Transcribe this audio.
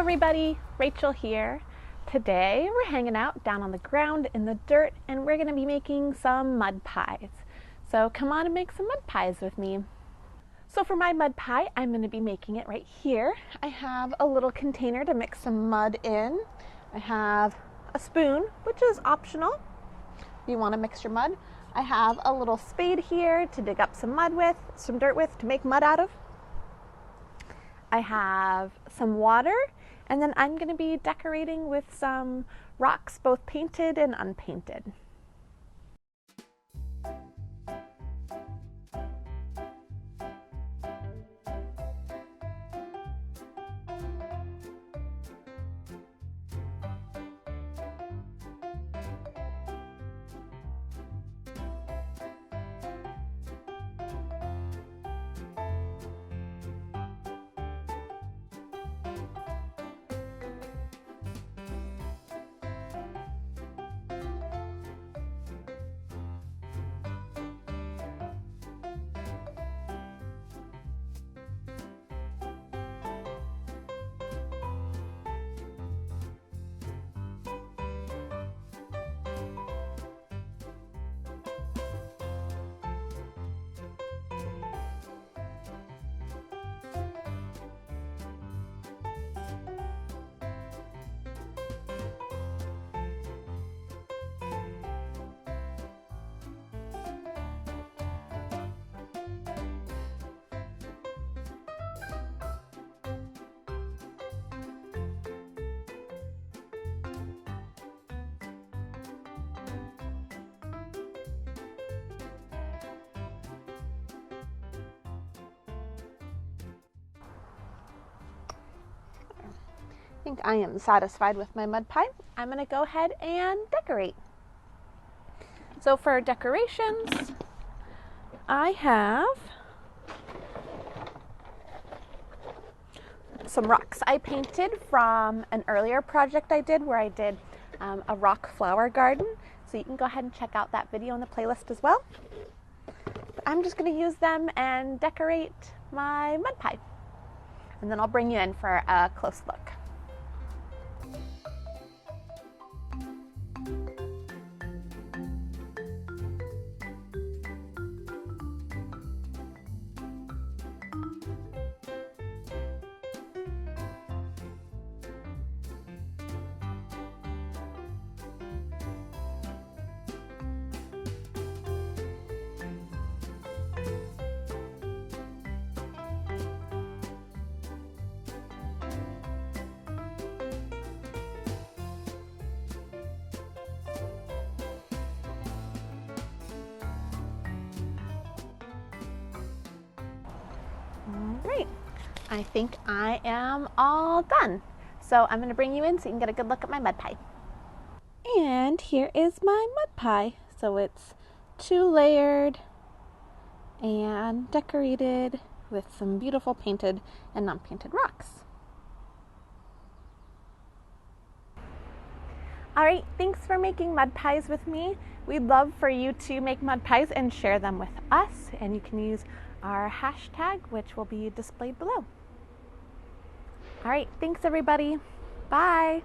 everybody, Rachel here. Today we're hanging out down on the ground in the dirt and we're going to be making some mud pies. So come on and make some mud pies with me. So for my mud pie, I'm going to be making it right here. I have a little container to mix some mud in. I have a spoon, which is optional if you want to mix your mud. I have a little spade here to dig up some mud with, some dirt with, to make mud out of. I have some water, and then I'm going to be decorating with some rocks, both painted and unpainted. I think I am satisfied with my mud pie. I'm going to go ahead and decorate. So for decorations, I have some rocks I painted from an earlier project I did where I did a rock flower garden. So you can go ahead and check out that video in the playlist as well. But I'm just going to use them and decorate my mud pie. And then I'll bring you in for a close look. Great. I think I am all done. So I'm going to bring you in so you can get a good look at my mud pie. And here is my mud pie. So it's 2-layered and decorated with some beautiful painted and non-painted rocks. All right, thanks for making mud pies with me. We'd love for you to make mud pies and share them with us. And you can use our hashtag, which will be displayed below. All right, thanks everybody. Bye.